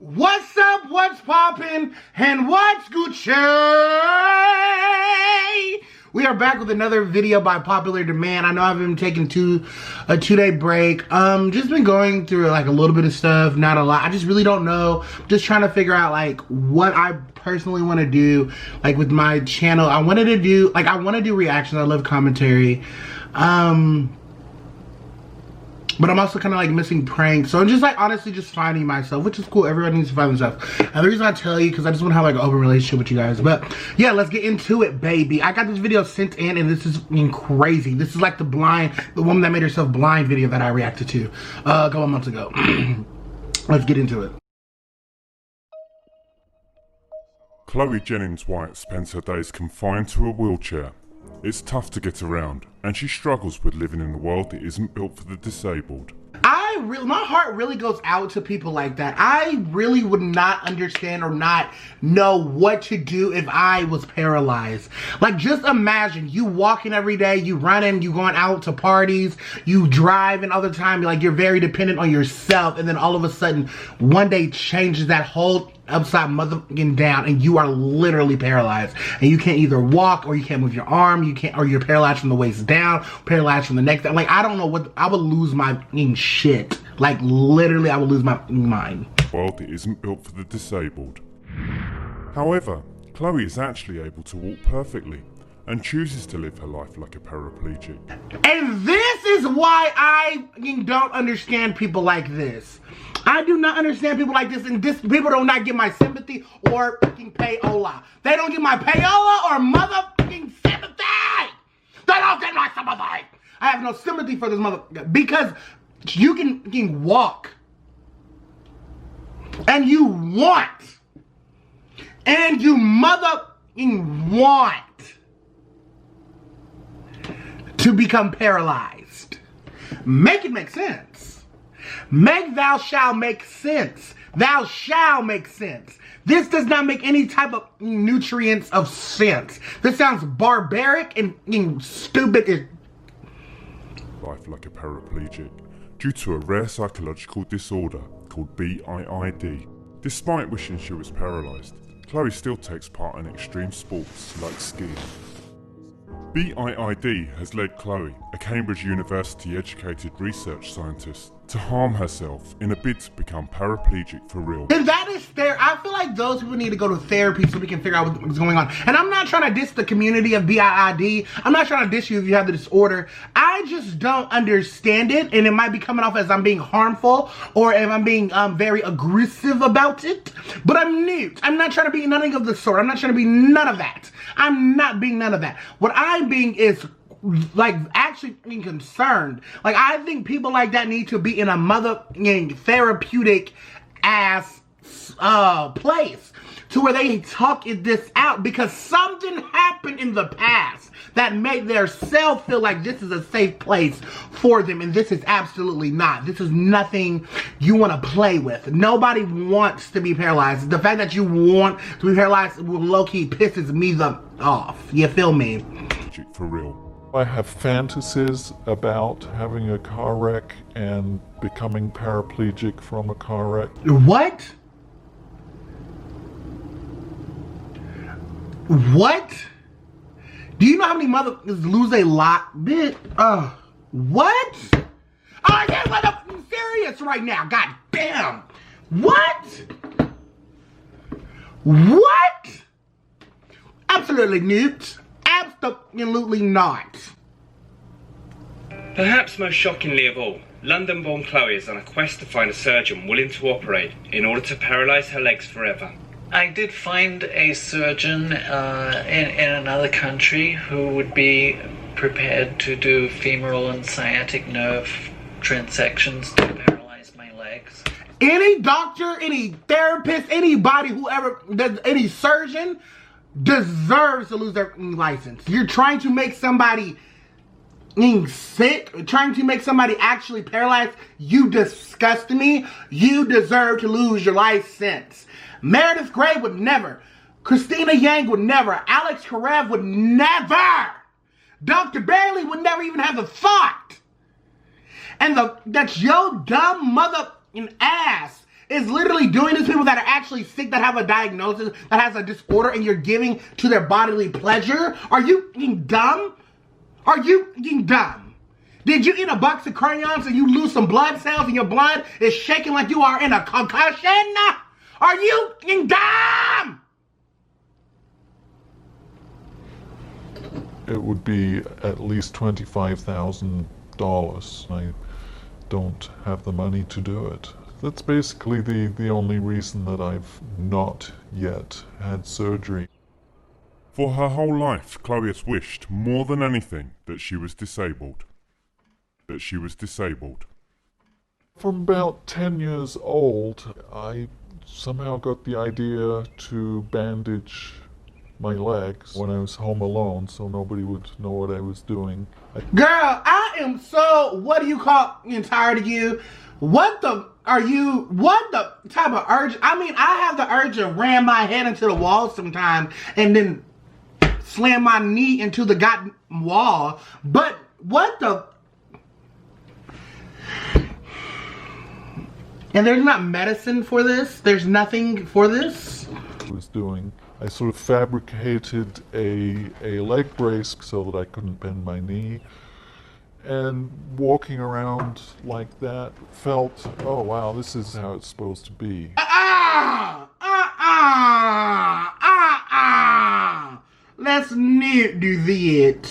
What's up, what's poppin', and what's Gucci? We are back with another video by popular demand. I know I've been taking a two-day break. Just been going through like a little bit of stuff, not a lot. I just really don't know. Just trying to figure out like what I personally want to do, like with my channel. I want to do reactions. I love commentary. But I'm also kind of like missing pranks. So I'm just like honestly just finding myself, which is cool. Everyone needs to find themselves. And the reason I tell you, because I just want to have like an open relationship with you guys. But yeah, let's get into it, baby. I got this video sent in and this is crazy. This is like the woman that made herself blind video that I reacted to a couple months ago. Let's get into it. Chloe Jennings White spends her days confined to a wheelchair. It's tough to get around, and she struggles with living in a world that isn't built for the disabled. My heart really goes out to people like that. I really would not understand or not know what to do if I was paralyzed. Like, just imagine you walking every day, you running, you going out to parties, you driving all the time, like you're very dependent on yourself, and then all of a sudden, one day changes that whole upside motherfucking down, and you are literally paralyzed, and you can't either walk or you can't move your arm, or you're paralyzed from the waist down, paralyzed from the neck down. Like, I don't know what, I would lose my shit. Like, literally, I would lose my mind. World that isn't built for the disabled. However, Chloe is actually able to walk perfectly and chooses to live her life like a paraplegic. And this is why I don't understand people like this. I do not understand people like this, and people do not get my sympathy or fucking payola. They don't get my payola or motherfucking sympathy. They don't get my sympathy. I have no sympathy for this motherfucker because you can walk and you want and you motherfucking want to become paralyzed. Make it make sense. Make thou shall make sense. Thou shall make sense. This does not make any type of nutrients of sense. This sounds barbaric and stupid. Life like a paraplegic due to a rare psychological disorder called BIID. Despite wishing she was paralyzed, Chloe still takes part in extreme sports like skiing. BIID has led Chloe, a Cambridge University educated research scientist, to harm herself in a bid to become paraplegic for real. And that is fair. I feel like those people need to go to therapy so we can figure out what's going on. And I'm not trying to diss the community of BIID. I'm not trying to diss you if you have the disorder. I just don't understand it, and it might be coming off as I'm being harmful or if I'm being very aggressive about it. But I'm mute. I'm not trying to be nothing of the sort. I'm not trying to be none of that. I'm not being none of that. What I'm being is like actually being concerned. Like, I think people like that need to be in a therapeutic ass place to where they talk this out, because something happened in the past that made their self feel like this is a safe place for them, and this is absolutely not. This is nothing you want to play with. Nobody wants to be paralyzed. The fact that you want to be paralyzed low-key pisses me off. You feel me? For real. I have fantasies about having a car wreck and becoming paraplegic from a car wreck. What? What? Do you know how many motherfuckers lose a lot? Bitch. What? Oh, I can't let up serious right now. God damn. What? What? Absolutely not. Absolutely not. Perhaps most shockingly of all, London-born Chloe is on a quest to find a surgeon willing to operate in order to paralyze her legs forever. I did find a surgeon in another country who would be prepared to do femoral and sciatic nerve transections to paralyze my legs. Any doctor, any therapist, anybody, whoever, any surgeon deserves to lose their license. You're trying to make somebody sick, trying to make somebody actually paralyzed. You disgust me. You deserve to lose your license. Meredith Grey would never. Christina Yang would never. Alex Karev would never. Dr. Bailey would never even have the thought. And that's your dumb mother ass is literally doing this to people that are actually sick, that have a diagnosis, that has a disorder, and you're giving to their bodily pleasure? Are you fucking dumb? Are you fucking dumb? Did you eat a box of crayons and you lose some blood cells and your blood is shaking like you are in a concussion? Are you fucking dumb? It would be at least $25,000. I don't have the money to do it. That's basically the only reason that I've not yet had surgery. For her whole life, Chloe has wished more than anything that she was disabled. From about 10 years old, I somehow got the idea to bandage my legs when I was home alone so nobody would know what I was doing. Girl, I am so, what do you call, tired of you? What the type of urge? I mean, I have the urge to ram my head into the wall sometime and then slam my knee into the goddamn wall. But what the? And there's not medicine for this? There's nothing for this? I sort of fabricated a leg brace so that I couldn't bend my knee. And walking around like that felt, oh wow, this is how it's supposed to be. Let's not do that.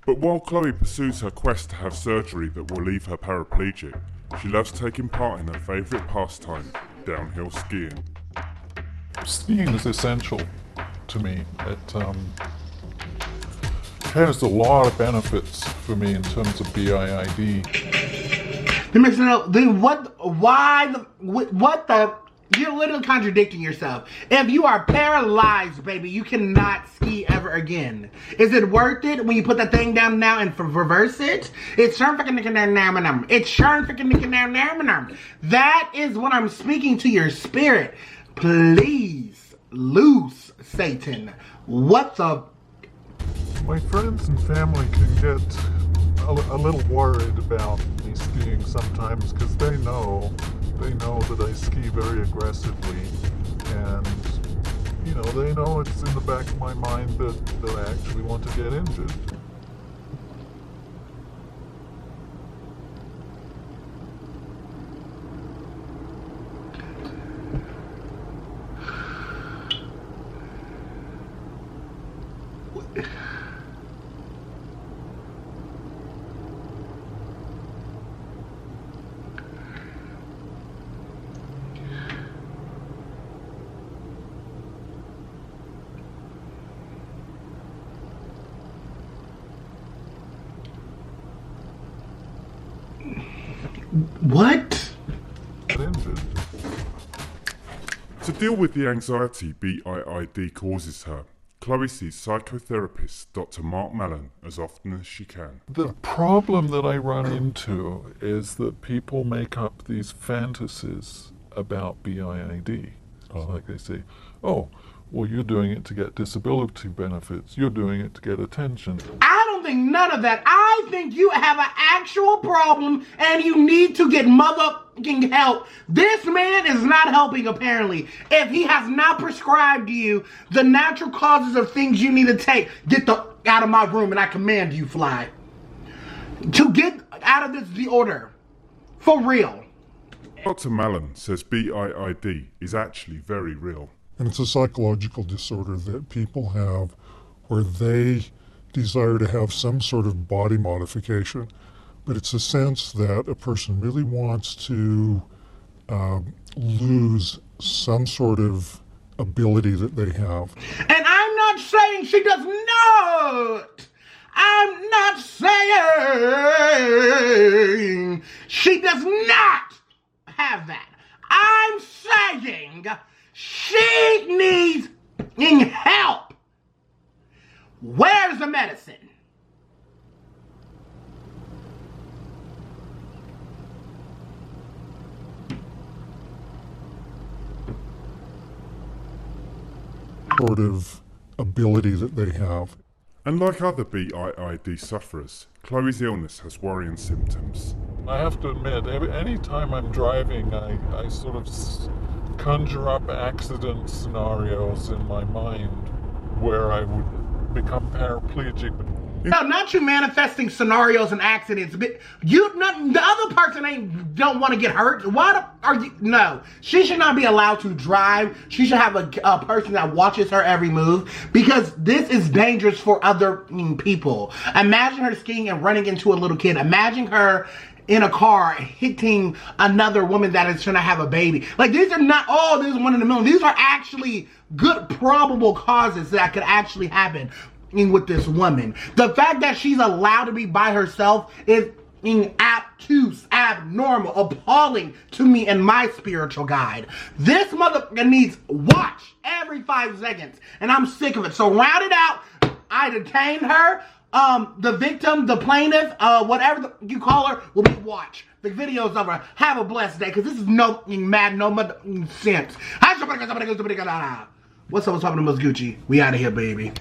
But while Chloe pursues her quest to have surgery that will leave her paraplegic, she loves taking part in her favourite pastime, downhill skiing. Skiing is essential to me. It has a lot of benefits for me in terms of BIID. You're literally contradicting yourself. If you are paralyzed, baby, you cannot ski ever again. Is it worth it when you put that thing down now and reverse it? It's That is what I'm speaking to your spirit. Please, loose, Satan. What the? My friends and family can get a little worried about me skiing sometimes because they know that I ski very aggressively, and they know it's in the back of my mind that I actually want to get injured. What? To deal with the anxiety BIID causes her, Chloe sees psychotherapist Dr. Mark Mallon as often as she can. The problem that I run into is that people make up these fantasies about BIID. It's like they say, oh, well, you're doing it to get disability benefits. You're doing it to get attention. I don't think none of that. I think you have an actual problem and you need to get motherfucking help. This man is not helping, apparently. If he has not prescribed you the natural causes of things you need to take, get the out of my room and I command you fly. To get out of this disorder. For real. Dr. Mallon says BIID is actually very real. And it's a psychological disorder that people have where they desire to have some sort of body modification, but it's a sense that a person really wants to lose some sort of ability that they have. And I'm not saying she does not. I'm not saying she does not have that. I'm saying she needs help. Where's the medicine? Sort of ability that they have. And like other BIID sufferers, Chloe's illness has worrying symptoms. I have to admit, any time I'm driving, I sort of conjure up accident scenarios in my mind where I would become paraplegic. No, not you manifesting scenarios and accidents, but the other person don't want to get hurt. Why are you? No, she should not be allowed to drive. She should have a person that watches her every move, because this is dangerous for other people. Imagine her skiing and running into a little kid. Imagine her in a car hitting another woman that is trying to have a baby. Like, these are not, oh, this is one in a million. These are actually good probable causes that could actually happen with this woman. The fact that she's allowed to be by herself is obtuse, abnormal, appalling to me and my spiritual guide. This motherfucker needs watch every 5 seconds, and I'm sick of it. So round it out. I detained her. The victim, the plaintiff, whatever you call her, will be watched. The video's over. Have a blessed day, because this is no sense. What's up, what's happening, Miss Gucci? We out of here, baby.